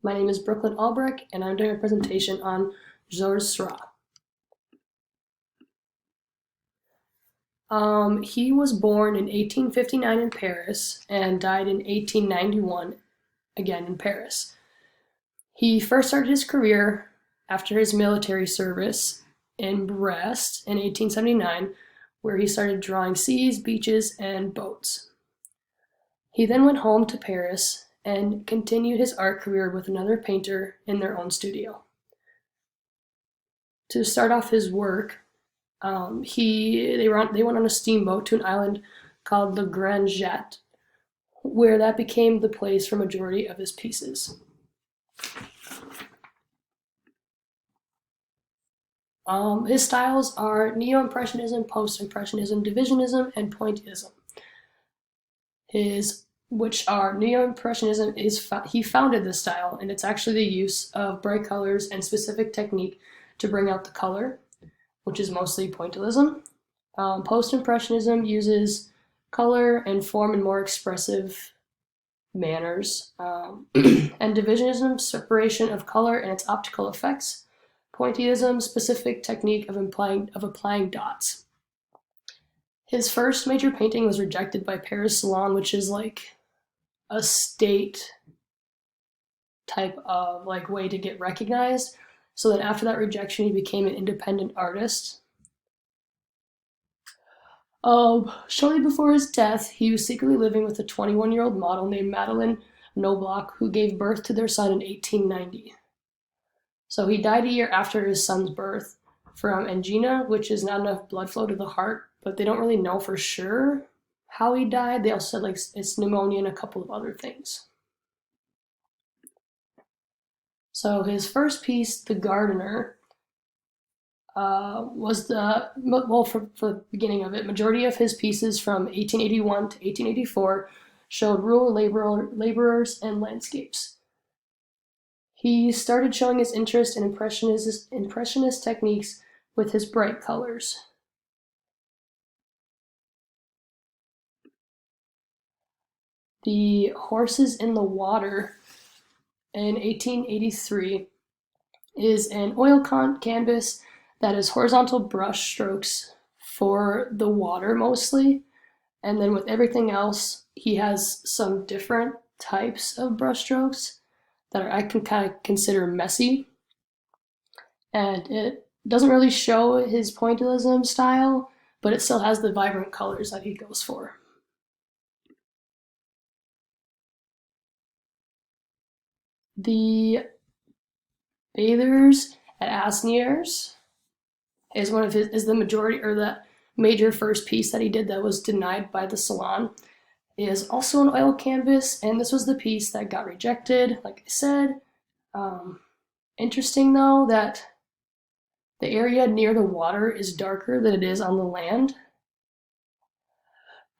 My name is Brooklyn Albrecht, and I'm doing a presentation on Seurat. He was born in 1859 in Paris and died in 1891, again in Paris. He first started his career after his military service in Brest in 1879, where he started drawing seas, beaches, and boats. He then went home to Paris and continued his art career with another painter in their own studio. To start off his work, they went on a steamboat to an island called Le Grand Jet, where that became the place for majority of his pieces. His styles are Neo-Impressionism, Post-Impressionism, Divisionism, and Pointillism. Which are Neo-Impressionism, he founded this style, and it's actually the use of bright colors and specific technique to bring out the color, which is mostly pointillism. Post-Impressionism uses color and form in more expressive manners. And Divisionism, separation of color and its optical effects. Pointillism, specific technique of applying dots. His first major painting was rejected by Paris Salon, which is like a state type of way to get recognized. So then after that rejection, he became an independent artist. Shortly before his death, he was secretly living with a 21-year-old model named Madeleine Knobloch, who gave birth to their son in 1890. So he died a year after his son's birth from angina, which is not enough blood flow to the heart, but they don't really know for sure how he died. They also said it's pneumonia and a couple of other things. So his first piece, The Gardener, was for the beginning of it. Majority of his pieces from 1881 to 1884 showed rural laborers and landscapes. He started showing his interest in impressionist techniques with his bright colors. The Horses in the Water in 1883 is an oil canvas that is horizontal brush strokes for the water mostly, and then with everything else he has some different types of brush strokes that I can kind of consider messy, and it doesn't really show his pointillism style, but it still has the vibrant colors that he goes for. The Bathers at Asnières is the majority or the major first piece that he did that was denied by the Salon. It is also an oil canvas, and this was the piece that got rejected, like I said. Interesting though that the area near the water is darker than it is on the land.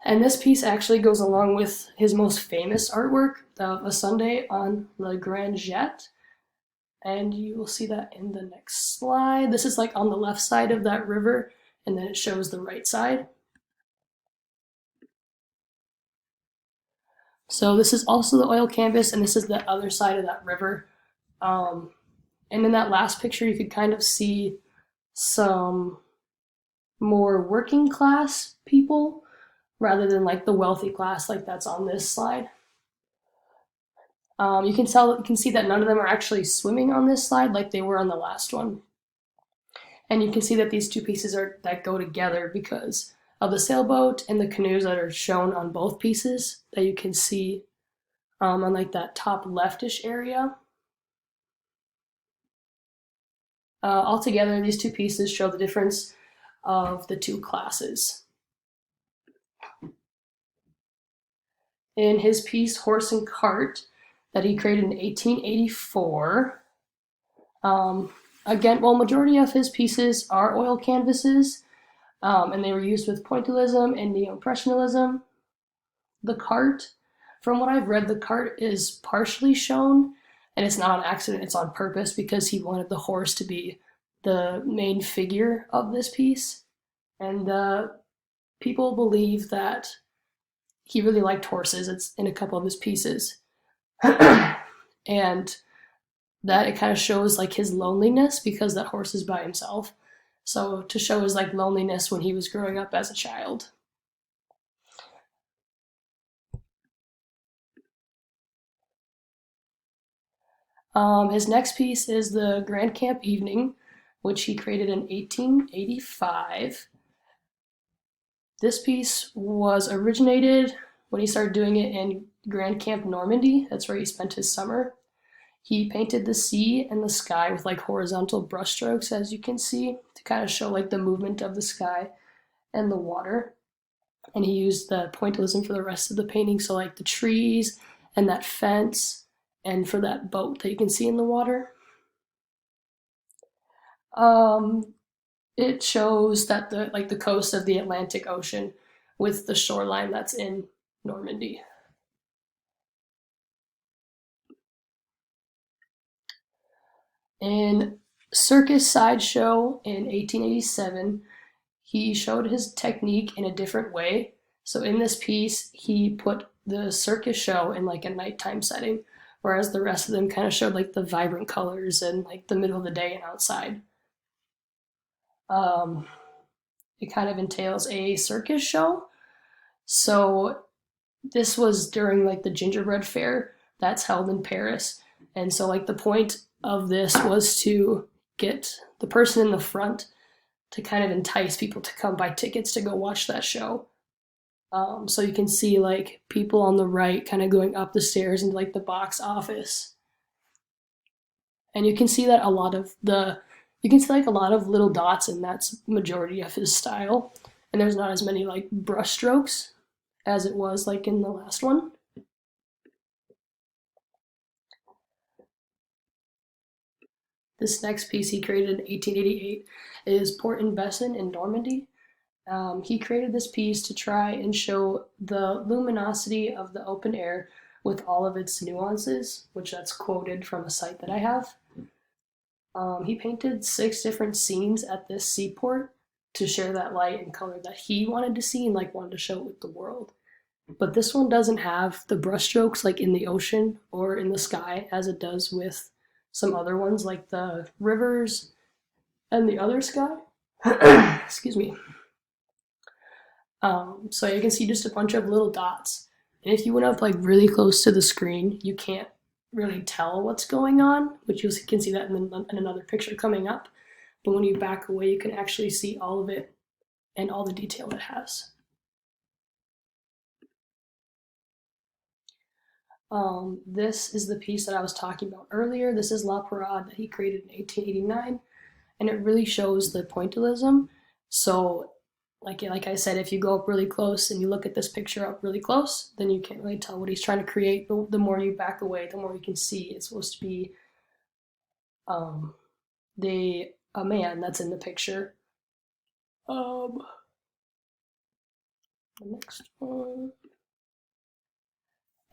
And this piece actually goes along with his most famous artwork of A Sunday on Le Grand Jet. And you will see that in the next slide. This is like on the left side of that river, and then it shows the right side. So this is also the oil canvas, and this is the other side of that river. And in that last picture, you could kind of see some more working class people rather than like the wealthy class like that's on this slide. You can see that none of them are actually swimming on this slide like they were on the last one. And you can see that these two pieces that go together because of the sailboat and the canoes that are shown on both pieces that you can see on like that top leftish area. Altogether, these two pieces show the difference of the two classes. In his piece Horse and Cart that he created in 1884, majority of his pieces are oil canvases, and they were used with pointillism and neo-impressionism. The cart, from what I've read, the cart is partially shown, and it's not an accident, it's on purpose because he wanted the horse to be the main figure of this piece. And people believe that he really liked horses. It's in a couple of his pieces. And that it kind of shows like his loneliness because that horse is by himself. So to show his like loneliness when he was growing up as a child. His next piece is the Grand Camp Evening, which he created in 1885. This piece was originated when he started doing it in Grand Camp, Normandy. That's where he spent his summer. He painted the sea and the sky with like horizontal brushstrokes, as you can see, to kind of show like the movement of the sky and the water. And he used the pointillism for the rest of the painting, so like the trees and that fence, and for that boat that you can see in the water. Um, it shows that the coast of the Atlantic Ocean with the shoreline that's in Normandy. In Circus Sideshow in 1887, he showed his technique in a different way. So in this piece, he put the circus show in like a nighttime setting, whereas the rest of them kind of showed like the vibrant colors and like the middle of the day and outside. Um, it kind of entails a circus show. So this was during like the gingerbread fair that's held in Paris. And so like the point of this was to get the person in the front to kind of entice people to come buy tickets to go watch that show. So you can see like people on the right kind of going up the stairs into like the box office. And you can see that you can see like a lot of little dots, and that's majority of his style. And there's not as many like brush strokes as it was like in the last one. This next piece he created in 1888 is Port in Bessin in Normandy. He created this piece to try and show the luminosity of the open air with all of its nuances, which that's quoted from a site that I have. He painted 6 different scenes at this seaport to share that light and color that he wanted to see and like wanted to show it with the world. But this one doesn't have the brushstrokes like in the ocean or in the sky as it does with some other ones like the rivers and the other sky. Excuse me. So you can see just a bunch of little dots. And if you went up like really close to the screen, you can't really tell what's going on, which you can see that in another picture coming up. But when you back away, you can actually see all of it and all the detail it has. This is the piece that I was talking about earlier. This is La Parade that he created in 1889, and it really shows the pointillism. So like I said, if you go up really close and you look at this picture up really close, then you can't really tell what he's trying to create. But the more you back away, the more you can see it's supposed to be a man that's in the picture. The next one.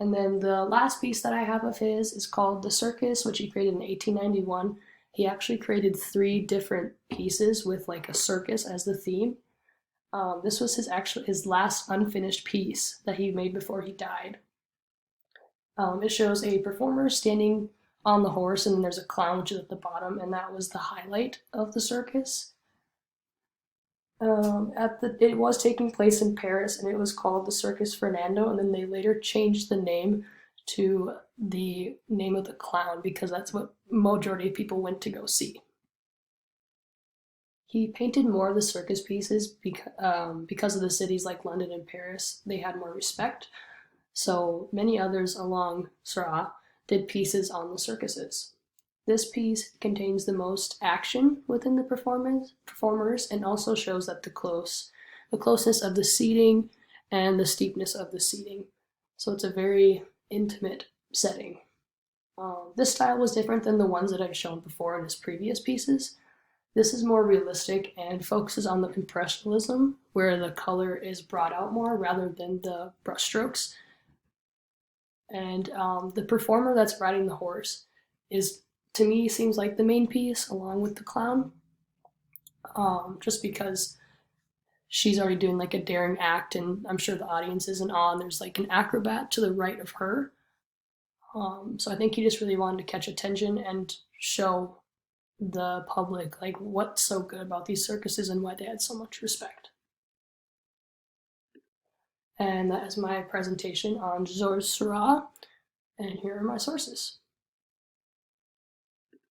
And then the last piece that I have of his is called The Circus, which he created in 1891. He actually created 3 different pieces with like a circus as the theme. This was his last unfinished piece that he made before he died. It shows a performer standing on the horse, and then there's a clown which is at the bottom, and that was the highlight of the circus. It was taking place in Paris, and it was called the Circus Fernando, and then they later changed the name to the name of the clown because that's what majority of people went to go see. He painted more of the circus pieces because of the cities like London and Paris. They had more respect. So many others along Seurat did pieces on the circuses. This piece contains the most action within the performers and also shows that the closeness of the seating and the steepness of the seating. So it's a very intimate setting. This style was different than the ones that I've shown before in his previous pieces. This is more realistic and focuses on the impressionism, where the color is brought out more rather than the brushstrokes. And the performer that's riding the horse is, to me, seems like the main piece along with the clown, just because she's already doing like a daring act, and I'm sure the audience is in awe, and there's like an acrobat to the right of her. So I think he just really wanted to catch attention and show the public like what's so good about these circuses and why they had so much respect. And that is my presentation on Georges Seurat, and here are my sources.